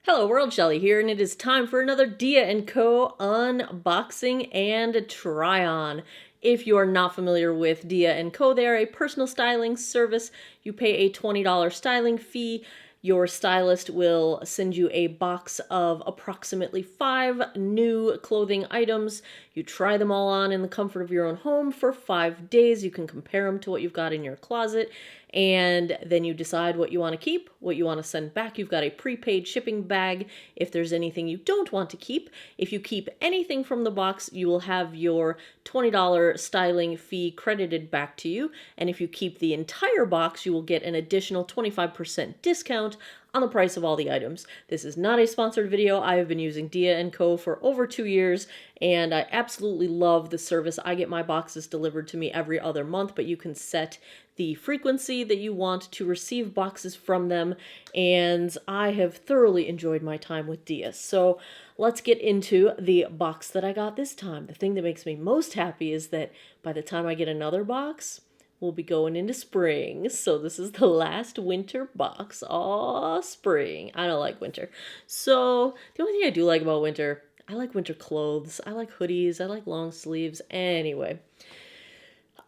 Hello World, Shelly here, and it is time for another Dia & Co. unboxing and try-on. If you are not familiar with Dia & Co., they are a personal styling service. You pay a $20 styling fee. Your stylist will send you a box of approximately 5 new clothing items. You try them all on in the comfort of your own home for 5 days. You can compare them to what you've got in your closet, and then you decide what you want to keep, what you want to send back. You've got a prepaid shipping bag if there's anything you don't want to keep. If you keep anything from the box, you will have your $20 styling fee credited back to you. And if you keep the entire box, you will get an additional 25% discount on the price of all the items. This is not a sponsored video. I have been using Dia & Co. for over 2 years, and I absolutely love the service. I get my boxes delivered to me every other month, but you can set the frequency that you want to receive boxes from them, and I have thoroughly enjoyed my time with Dia. So let's get into the box that I got this time. The thing that makes me most happy is that by the time I get another box, we'll be going into spring. So this is the last winter box. Aw, spring. I don't like winter. So the only thing I do like about winter, I like winter clothes. I like hoodies. I like long sleeves. Anyway,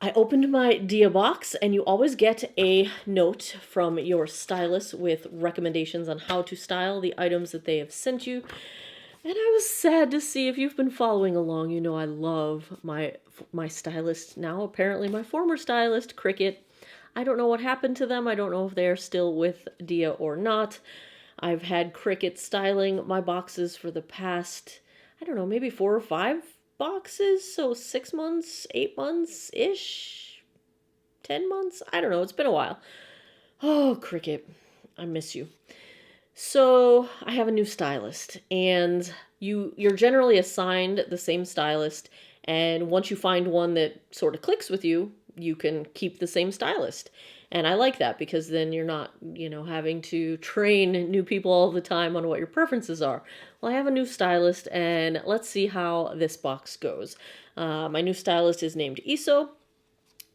I opened my Dia box, and you always get a note from your stylist with recommendations on how to style the items that they have sent you. And I was sad to see, if you've been following along, you know I love my stylist now. Apparently my former stylist, Cricket. I don't know what happened to them. I don't know if they are still with Dia or not. I've had Cricket styling my boxes for the past, I don't know, maybe 4 or 5 boxes. So 6 months, 8 months-ish, 10 months. I don't know. It's been a while. Oh, Cricket, I miss you. So I have a new stylist, and you're generally assigned the same stylist, and once you find one that sort of clicks with you, you can keep the same stylist. And I like that, because then you're not, having to train new people all the time on what your preferences are. Well, I have a new stylist, and let's see how this box goes. My new stylist is named Iso.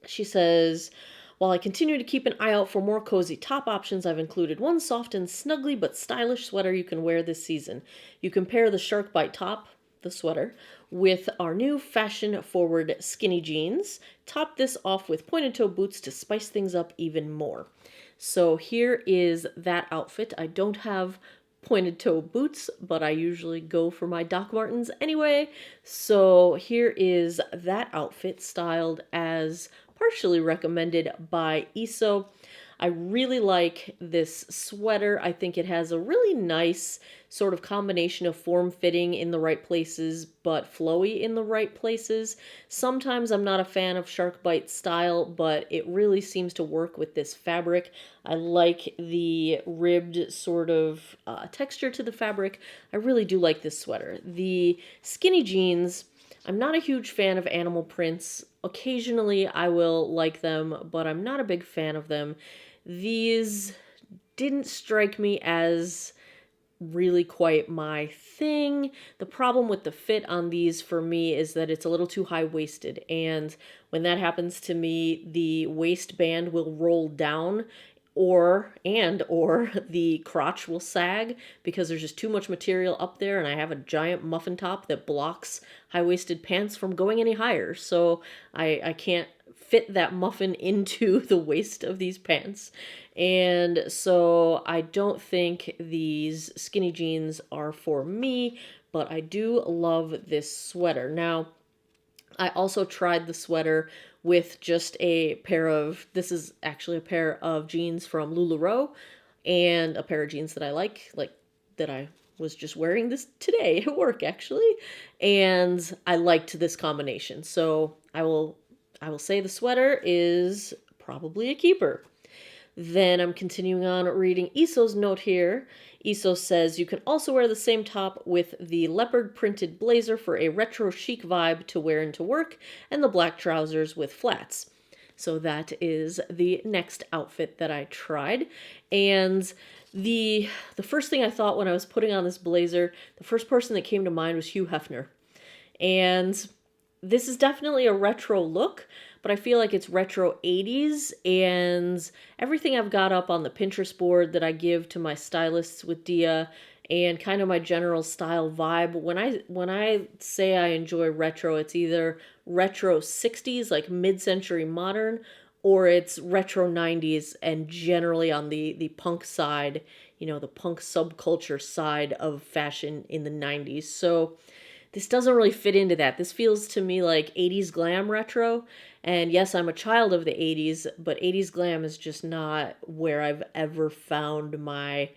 She says, while I continue to keep an eye out for more cozy top options, I've included one soft and snuggly but stylish sweater you can wear this season. You can pair the Shark Bite top, the sweater, with our new fashion-forward skinny jeans. Top this off with pointed toe boots to spice things up even more. So here is that outfit. I don't have pointed toe boots, but I usually go for my Doc Martens anyway. So here is that outfit, styled as partially recommended by Iso. I really like this sweater. I think it has a really nice sort of combination of form-fitting in the right places, but flowy in the right places. Sometimes I'm not a fan of Shark Bite style, but it really seems to work with this fabric. I like the ribbed sort of texture to the fabric. I really do like this sweater. The skinny jeans, I'm not a huge fan of animal prints. Occasionally I will like them, but I'm not a big fan of them. These didn't strike me as really quite my thing. The problem with the fit on these for me is that it's a little too high-waisted, and when that happens to me, the waistband will roll down, or the crotch will sag, because there's just too much material up there, and I have a giant muffin top that blocks high-waisted pants from going any higher. So I can't fit that muffin into the waist of these pants. And so I don't think these skinny jeans are for me, but I do love this sweater. Now, I also tried the sweater with just a pair of, this is actually a pair of jeans from LuLaRoe, and a pair of jeans that I like that I was just wearing this today at work, actually. And I liked this combination. So I will say the sweater is probably a keeper. Then I'm continuing on reading Iso's note here. Iso says, you can also wear the same top with the leopard printed blazer for a retro chic vibe to wear into work, and the black trousers with flats. So that is the next outfit that I tried. And the first thing I thought when I was putting on this blazer, the first person that came to mind was Hugh Hefner. And this is definitely a retro look, but I feel like it's retro 80s, and everything I've got up on the Pinterest board that I give to my stylists with Dia and kind of my general style vibe. When I say I enjoy retro, it's either retro 60s, like mid-century modern, or it's retro 90s and generally on the punk side, the punk subculture side of fashion in the 90s. So this doesn't really fit into that. This feels to me like 80s glam retro. And yes, I'm a child of the 80s, but 80s glam is just not where I've ever found my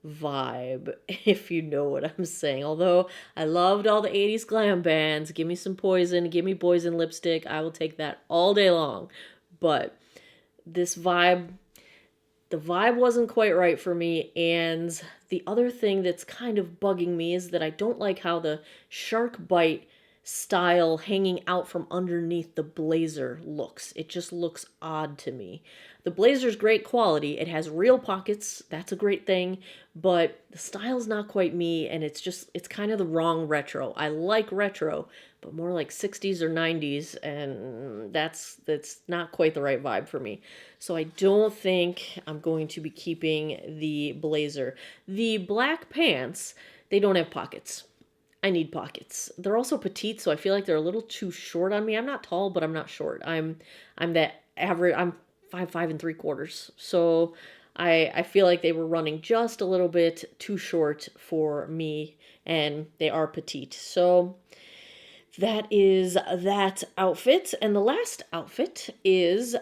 vibe, if you know what I'm saying. Although I loved all the 80s glam bands. Give me some Poison, give me Boys in Lipstick. I will take that all day long. But this vibe, the vibe wasn't quite right for me. And the other thing that's kind of bugging me is that I don't like how the shark bite style hanging out from underneath the blazer looks. It just looks odd to me. The blazer's great quality. It has real pockets. That's a great thing, but the style's not quite me, and it's kind of the wrong retro. I like retro, but more like 60s or 90s, and that's not quite the right vibe for me. So I don't think I'm going to be keeping the blazer. The black pants, they don't have pockets. I need pockets. They're also petite, so I feel like they're a little too short on me. I'm not tall, but I'm not short. I'm that average. I'm 5'5 3/4". So I feel like they were running just a little bit too short for me, and they are petite. So that is that outfit. And the last outfit is,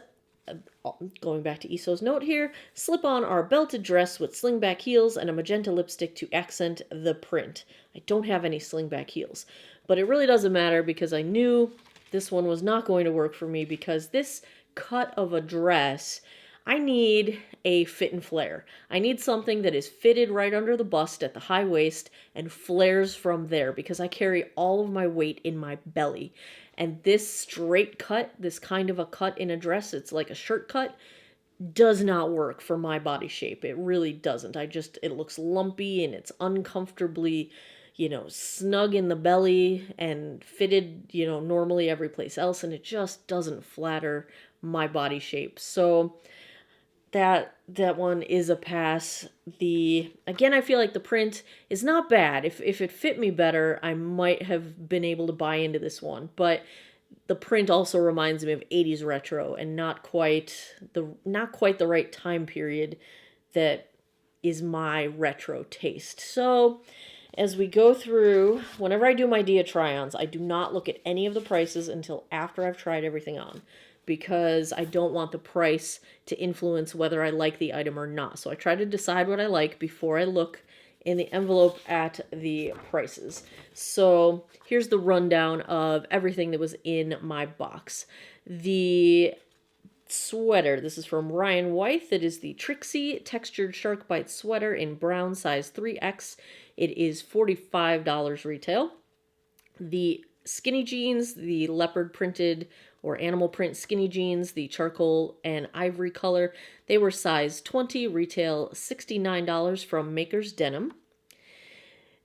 going back to Isso's note here, slip on our belted dress with slingback heels and a magenta lipstick to accent the print. I don't have any slingback heels, but it really doesn't matter because I knew this one was not going to work for me because this cut of a dress, I need a fit and flare. I need something that is fitted right under the bust at the high waist and flares from there because I carry all of my weight in my belly. And this straight cut, this kind of a cut in a dress, it's like a shirt cut, does not work for my body shape. It really doesn't. It looks lumpy and it's uncomfortably, snug in the belly and fitted, normally every place else. And it just doesn't flatter my body shape. So that one is a pass. Again, I feel like the print is not bad. If it fit me better, I might have been able to buy into this one. But the print also reminds me of 80s retro and not quite the right time period that is my retro taste. So as we go through, whenever I do my Dia try-ons, I do not look at any of the prices until after I've tried everything on, because I don't want the price to influence whether I like the item or not. So I try to decide what I like before I look in the envelope at the prices. So here's the rundown of everything that was in my box. The sweater, this is from Ryan Wythe. It is the Trixie textured shark bite sweater in brown, size 3X. It is $45 retail. The skinny jeans, the leopard printed or animal print skinny jeans, the charcoal and ivory color, they were size 20, retail $69 from Maker's Denim.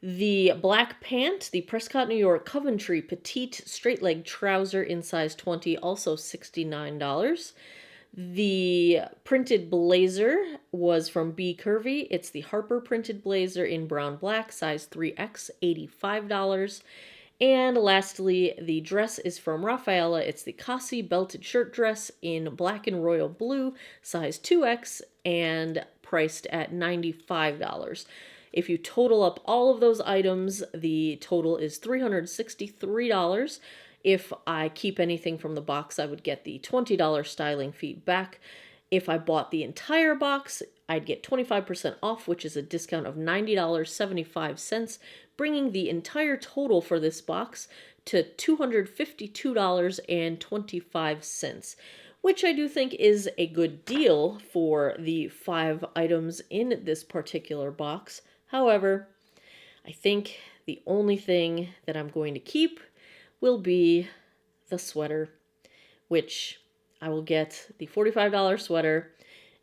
The black pant, the Prescott, New York Coventry petite straight leg trouser in size 20, also $69. The printed blazer was from B Curvy. It's the Harper printed blazer in brown black, size 3X, $85. And lastly, the dress is from Rafaela. It's the Cassie belted shirt dress in black and royal blue, size 2X, and priced at $95. If you total up all of those items, the total is $363. If I keep anything from the box, I would get the $20 styling fee back. If I bought the entire box, I'd get 25% off, which is a discount of $90.75, bringing the entire total for this box to $252.25, which I do think is a good deal for the 5 items in this particular box. However, I think the only thing that I'm going to keep will be the sweater, which I will get the $45 sweater.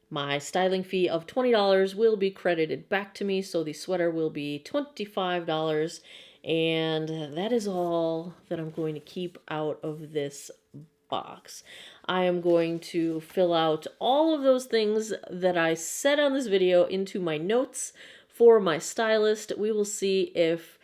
My styling fee of $20 will be credited back to me, so the sweater will be $25, and that is all that I'm going to keep out of this box. I am going to fill out all of those things that I said on this video into my notes for my stylist. We will see if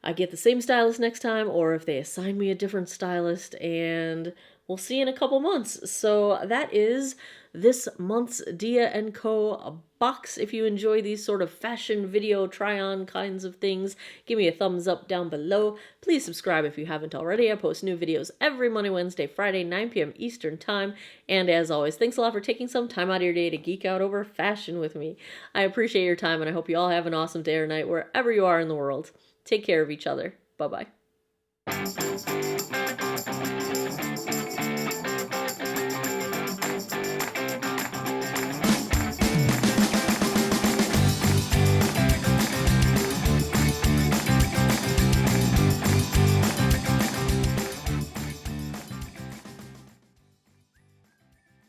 I get the same stylist next time or if they assign me a different stylist, and we'll see in a couple months. So that is this month's Dia & Co. box. If you enjoy these sort of fashion video try-on kinds of things, give me a thumbs up down below. Please subscribe if you haven't already. I post new videos every Monday, Wednesday, Friday, 9 p.m. Eastern Time. And as always, thanks a lot for taking some time out of your day to geek out over fashion with me. I appreciate your time, and I hope you all have an awesome day or night wherever you are in the world. Take care of each other. Bye-bye.